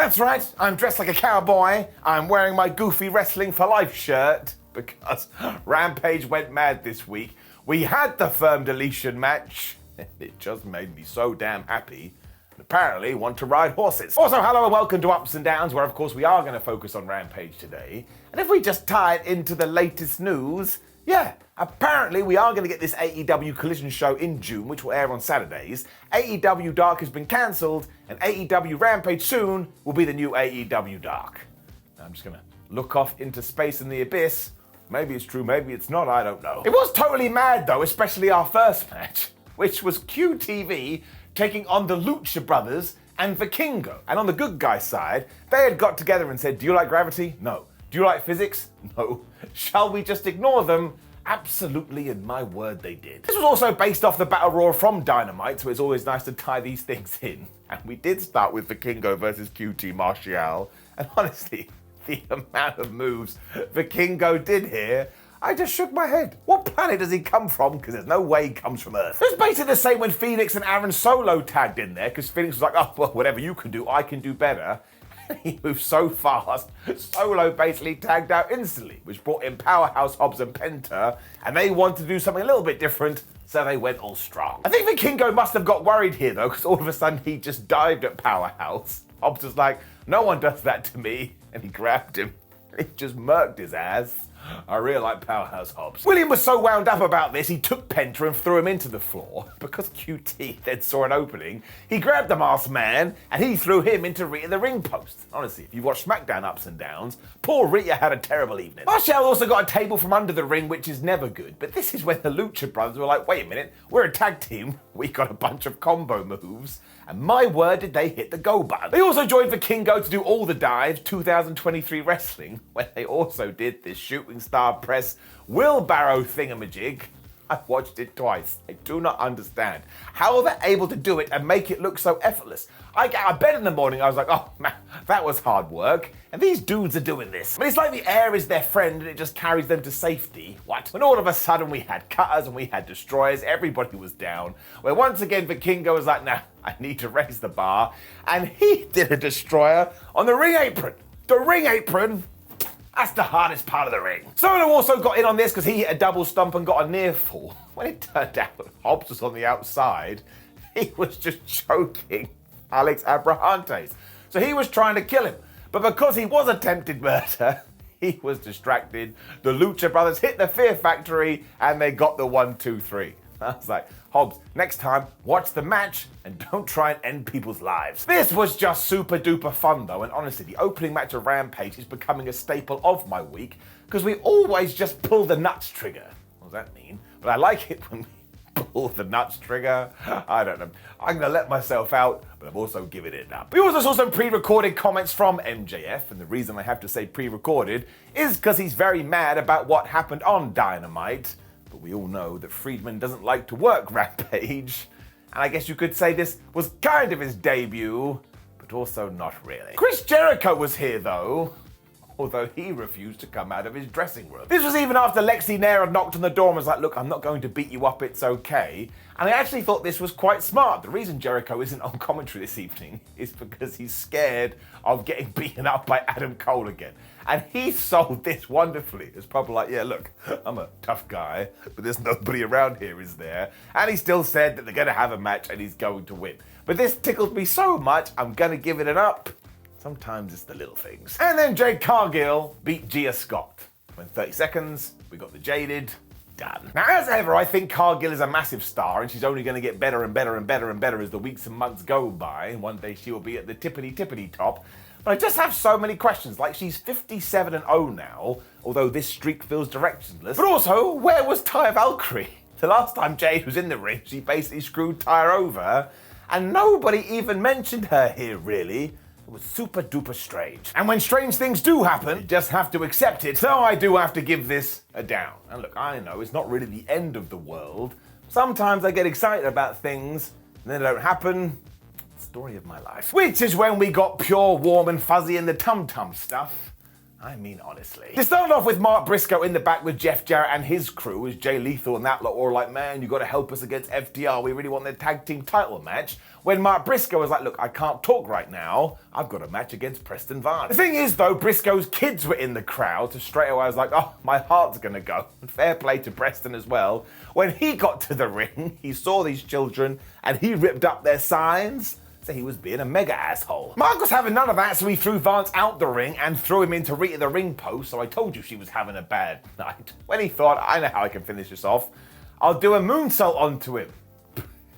That's right, I'm dressed like a cowboy. I'm wearing my goofy Wrestling for Life shirt because Rampage went mad this week. We had the firm deletion match, and it just made me so damn happy. And apparently want to ride horses. Also, hello and welcome to Ups and Downs, where of course we are going to focus on Rampage today. And if we just tie it into the latest news, yeah, apparently we are going to get this AEW Collision show in June, which will air on Saturdays. AEW Dark has been cancelled, and AEW Rampage soon will be the new AEW Dark. Now I'm just going to look off into space and the abyss. Maybe it's true, maybe it's not, I don't know. It was totally mad though, especially our first match, which was QTV taking on the Lucha brothers and Vikingo. And on the good guy side, they had got together and said, do you like gravity? No. Do you like physics? No. Shall we just ignore them? Absolutely, and my word, they did. This was also based off the Battle Royal from Dynamite, so it's always nice to tie these things in. And we did start with Vikingo versus QT Martial, and honestly, the amount of moves Vikingo did here, I just shook my head. What planet does he come from? Because there's no way he comes from Earth. It was basically the same when Phoenix and Aaron Solo tagged in there, because Phoenix was like, oh, well, whatever you can do, I can do better. He moved so fast, Solo basically tagged out instantly, which brought in Powerhouse, Hobbs and Penta, and they wanted to do something a little bit different, so they went all strong. I think Vikingo must have got worried here though, because all of a sudden he just dived at Powerhouse. Hobbs was like, no one does that to me, and he grabbed him. He just murked his ass. I really like Powerhouse Hobbs. William was so wound up about this, he took Penta and threw him into the floor. Because QT then saw an opening, he grabbed the masked man and he threw him into Rita the ring post. Honestly, if you watch SmackDown Ups and Downs, poor Rita had a terrible evening. Martial also got a table from under the ring, which is never good. But this is when the Lucha brothers were like, wait a minute, we're a tag team. We got a bunch of combo moves. And my word, did they hit the go button. They also joined Vikingo to do all the dives, 2023 wrestling, when they also did this shooting star press wheelbarrow thingamajig. I watched it twice. I do not understand how they're able to do it and make it look so effortless. I get out of bed in the morning, I was like, oh man, that was hard work. And these dudes are doing this. But it's like the air is their friend and it just carries them to safety. What? When all of a sudden we had cutters and we had destroyers, everybody was down. Where once again, Vikingo was like, nah, I need to raise the bar. And he did a destroyer on the ring apron. The ring apron, that's the hardest part of the ring. Solo also got in on this because he hit a double stomp and got a near fall. When it turned out Hobbs was on the outside, he was just choking Alex Abrahantes. So he was trying to kill him. But because he was attempted murder, he was distracted. The Lucha brothers hit the Fear Factory and they got the 1, 2, 3. I was like, Hobbs, next time, watch the match and don't try and end people's lives. This was just super duper fun though, and honestly, the opening match of Rampage is becoming a staple of my week because we always just pull the nuts trigger. What does that mean? But I like it when we pull the nuts trigger. I don't know. I'm gonna let myself out, but I'm also giving it up. We also saw some pre-recorded comments from MJF, and the reason I have to say pre-recorded is because he's very mad about what happened on Dynamite. But we all know that Friedman doesn't like to work Rampage. And I guess you could say this was kind of his debut, but also not really. Chris Jericho was here though, although he refused to come out of his dressing room. This was even after Lexi Nair had knocked on the door and was like, look, I'm not going to beat you up, it's okay. And I actually thought this was quite smart. The reason Jericho isn't on commentary this evening is because he's scared of getting beaten up by Adam Cole again. And he sold this wonderfully. It's probably like, yeah, look, I'm a tough guy, but there's nobody around here, is there? And he still said that they're going to have a match and he's going to win. But this tickled me so much, I'm going to give it an up. Sometimes it's the little things. And then Jade Cargill beat Gia Scott. In 30 seconds, we got the Jaded. Done. Now, as ever, I think Cargill is a massive star and she's only going to get better and better and better and better as the weeks and months go by. One day she will be at the tippity top. But I just have so many questions, like she's 57-0 now, although this streak feels directionless. But also, where was Taya Valkyrie? The last time Jade was in the ring, she basically screwed Taya over, and nobody even mentioned her here, really. It was super duper strange. And when strange things do happen, you just have to accept it. So I do have to give this a down. And look, I know it's not really the end of the world. Sometimes I get excited about things, and then they don't happen. Story of my life. Which is when we got pure, warm and fuzzy and the tum-tum stuff. I mean, honestly. It started off with Mark Briscoe in the back with Jeff Jarrett and his crew as Jay Lethal and that lot were like, man, you got to help us against FTR. We really want their tag team title match. When Mark Briscoe was like, look, I can't talk right now. I've got a match against Preston Vance. The thing is, though, Briscoe's kids were in the crowd, so straight away I was like, oh, my heart's going to go. And fair play to Preston as well. When he got to the ring, he saw these children and he ripped up their signs. So he was being a mega asshole. Mark was having none of that, so he threw Vance out the ring and threw him into Rita the ring post, so I told you she was having a bad night. When he thought, I know how I can finish this off, I'll do a moonsault onto him.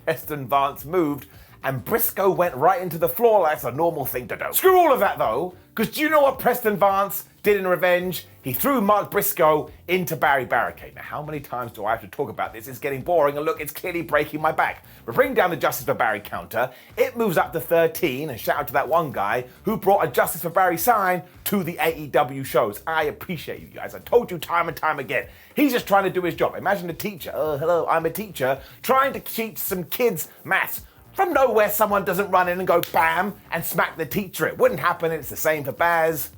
Preston Vance moved, and Briscoe went right into the floor like it's a normal thing to do. Screw all of that though, because do you know what Preston Vance did in revenge? He threw Mark Briscoe into Barry Barricade. Now, how many times do I have to talk about this? It's getting boring, and look, it's clearly breaking my back. We bring down the Justice for Barry counter. It moves up to 13, and shout out to that one guy who brought a Justice for Barry sign to the AEW shows. I appreciate you guys. I told you time and time again. He's just trying to do his job. Imagine a teacher, oh, hello, I'm a teacher, trying to teach some kids maths. From nowhere, someone doesn't run in and go bam and smack the teacher. It wouldn't happen, and it's the same for Baz.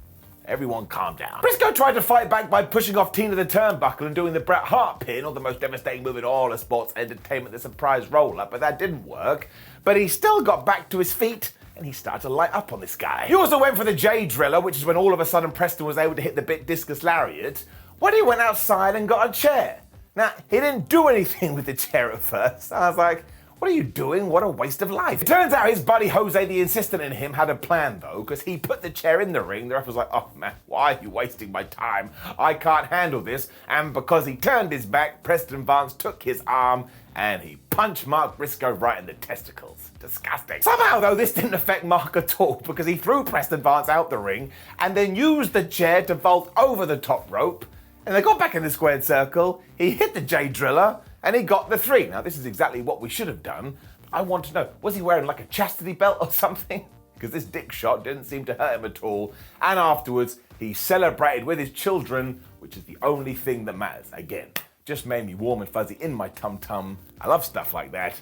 Everyone calm down. Briscoe tried to fight back by pushing off Tina the turnbuckle and doing the Bret Hart pin, or the most devastating move in all of sports entertainment, the surprise roll-up, but that didn't work. But he still got back to his feet, and he started to light up on this guy. He also went for the Jade driller, which is when all of a sudden Preston was able to hit the big discus lariat, when he went outside and got a chair. Now, he didn't do anything with the chair at first. I was like, what are you doing? What a waste of life. It turns out his buddy Jose, the insistent in him, had a plan though, because he put the chair in the ring. The ref was like, oh man, why are you wasting my time? I can't handle this. And because he turned his back, Preston Vance took his arm and he punched Mark Briscoe right in the testicles. Disgusting. Somehow though, this didn't affect Mark at all, because he threw Preston Vance out the ring and then used the chair to vault over the top rope. And they got back in the squared circle. He hit the Jade driller and he got the 3. Now, this is exactly what we should have done. I want to know, was he wearing like a chastity belt or something? Because this dick shot didn't seem to hurt him at all. And afterwards, he celebrated with his children, which is the only thing that matters. Again, just made me warm and fuzzy in my tum-tum. I love stuff like that.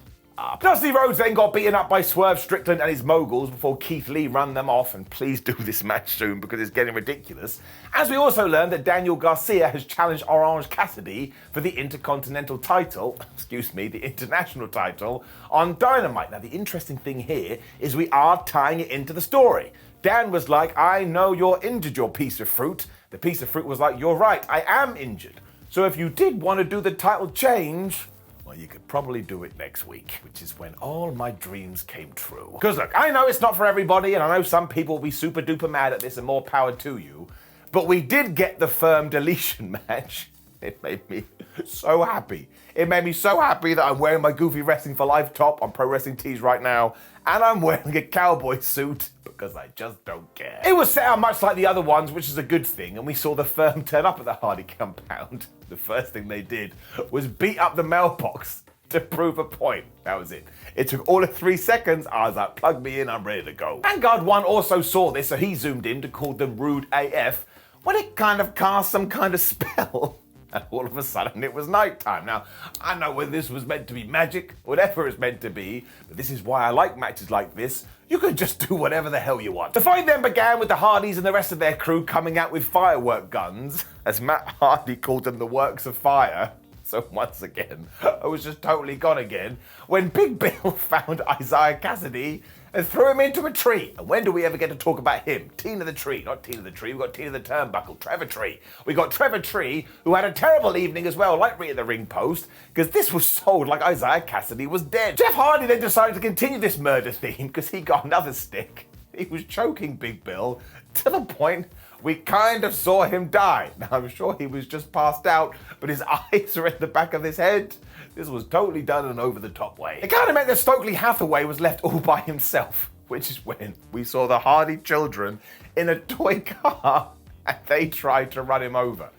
Dusty Rhodes then got beaten up by Swerve Strickland and his moguls before Keith Lee ran them off, and please do this match soon because it's getting ridiculous. As we also learned that Daniel Garcia has challenged Orange Cassidy for the Intercontinental title, the International title, on Dynamite. Now the interesting thing here is we are tying it into the story. Dan was like, I know you're injured, you piece of fruit. The piece of fruit was like, you're right, I am injured. So if you did want to do the title change, well, you could probably do it next week, which is when all my dreams came true. Because look, I know it's not for everybody, and I know some people will be super duper mad at this, and more power to you, but we did get the firm deletion match. It made me so happy. It made me so happy that I'm wearing my Goofy Wrestling for Life top on Pro Wrestling Tees right now, and I'm wearing a cowboy suit because I just don't care. It was set out much like the other ones, which is a good thing, and we saw the firm turn up at the Hardy compound. The first thing they did was beat up the mailbox to prove a point. That was it. It took all of 3 seconds. I was like, plug me in, I'm ready to go. Vanguard 1 also saw this, so he zoomed in to call them Rude AF, when it kind of cast some kind of spell. And all of a sudden it was nighttime. Now, I know whether this was meant to be magic, whatever it's meant to be, but this is why I like matches like this. You can just do whatever the hell you want. The fight then began with the Hardys and the rest of their crew coming out with firework guns, as Matt Hardy called them the works of fire. So once again, I was just totally gone again, when Big Bill found Isaiah Cassidy and threw him into a tree. And when do we ever get to talk about him? Tina the Tree, not Tina the Tree, we've got Tina the Turnbuckle, Trevor Tree. We got Trevor Tree, who had a terrible evening as well, like Rita the Ring Post, because this was sold like Isaiah Cassidy was dead. Jeff Hardy then decided to continue this murder theme because he got another stick. He was choking Big Bill to the point we kind of saw him die. Now, I'm sure he was just passed out, but his eyes are at the back of his head. This was totally done in an over-the-top way. It kind of meant that Stokely Hathaway was left all by himself, which is when we saw the Hardy children in a toy car and they tried to run him over.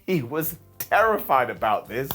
He was terrified about this.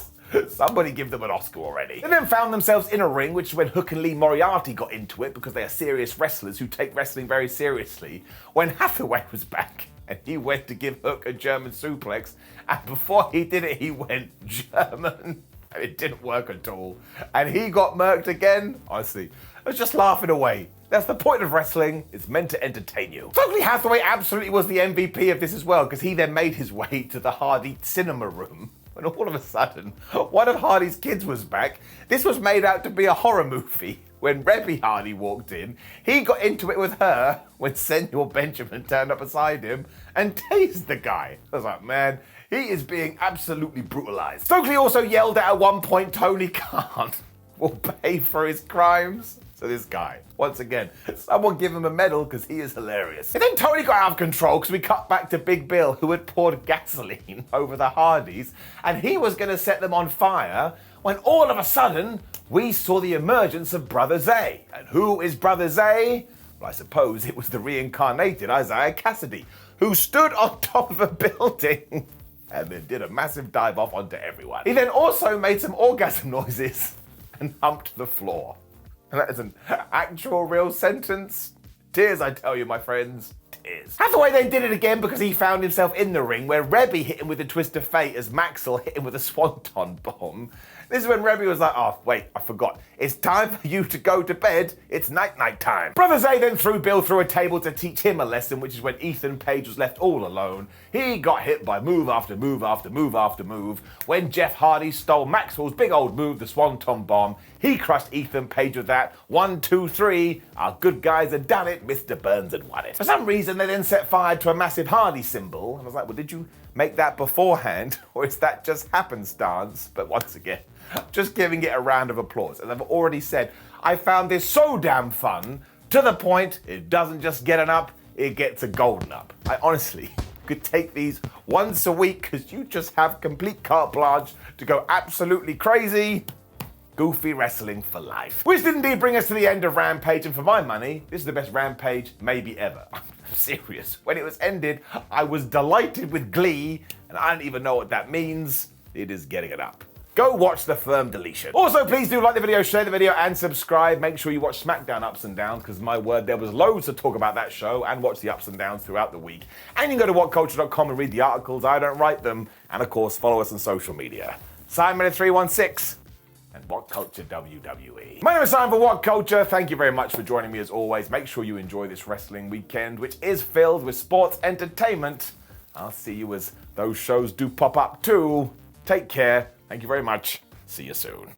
Somebody give them an Oscar already. They then found themselves in a ring, which is when Hook and Lee Moriarty got into it because they are serious wrestlers who take wrestling very seriously, when Hathaway was back and he went to give Hook a German suplex, and before he did it, he went German And it didn't work at all. And he got murked again. Honestly, I was just laughing away. That's the point of wrestling. It's meant to entertain you. Stokely Hathaway absolutely was the MVP of this as well, because he then made his way to the Hardy cinema room. When all of a sudden, one of Hardy's kids was back. This was made out to be a horror movie. When Rebby Hardy walked in, he got into it with her when Senor Benjamin turned up beside him and tased the guy. I was like, man, he is being absolutely brutalized. Stokely also yelled at one point Tony Khan will pay for his crimes. So this guy, once again, someone give him a medal because he is hilarious. And then Tony got out of control because we cut back to Big Bill, who had poured gasoline over the Hardys, and he was going to set them on fire when all of a sudden we saw the emergence of Brother Zay. And who is Brother Zay? Well, I suppose it was the reincarnated Isaiah Cassidy, who stood on top of a building and then did a massive dive off onto everyone. He then also made some orgasm noises and humped the floor. And that is an actual real sentence. Tears, I tell you, my friends. Tears. Hathaway then did it again because he found himself in the ring where Rebby hit him with a twist of fate as Maxwell hit him with a swanton bomb. This is when Rebby was like, oh, wait, I forgot. It's time for you to go to bed. It's night time. Brother Zay then threw Bill through a table to teach him a lesson, which is when Ethan Page was left all alone. He got hit by move after move after move after move. When Jeff Hardy stole Maxwell's big old move, the swanton bomb, he crushed Ethan Page with that. 1, 2, 3. Our good guys had done it. Mr. Burns had won it. For some reason, they then set fire to a massive Hardy symbol. And I was like, well, did you make that beforehand? Or is that just happenstance? But once again, just giving it a round of applause. As I've already said, I found this so damn fun, to the point it doesn't just get an up, it gets a golden up. I honestly could take these once a week because you just have complete carte blanche to go absolutely crazy. Goofy wrestling for life. Which did indeed bring us to the end of Rampage, and for my money, this is the best Rampage maybe ever. I'm serious. When it was ended, I was delighted with glee, and I don't even know what that means. It is getting it up. Go watch the firm Deletion. Also, please do like the video, share the video, and subscribe. Make sure you watch SmackDown Ups and Downs, because my word, there was loads to talk about that show, and watch the ups and downs throughout the week. And you can go to WhatCulture.com and read the articles. I don't write them. And of course, follow us on social media. Simon316 and WhatCulture WWE. My name is Simon for WhatCulture. Thank you very much for joining me as always. Make sure you enjoy this wrestling weekend, which is filled with sports entertainment. I'll see you as those shows do pop up too. Take care. Thank you very much. See you soon.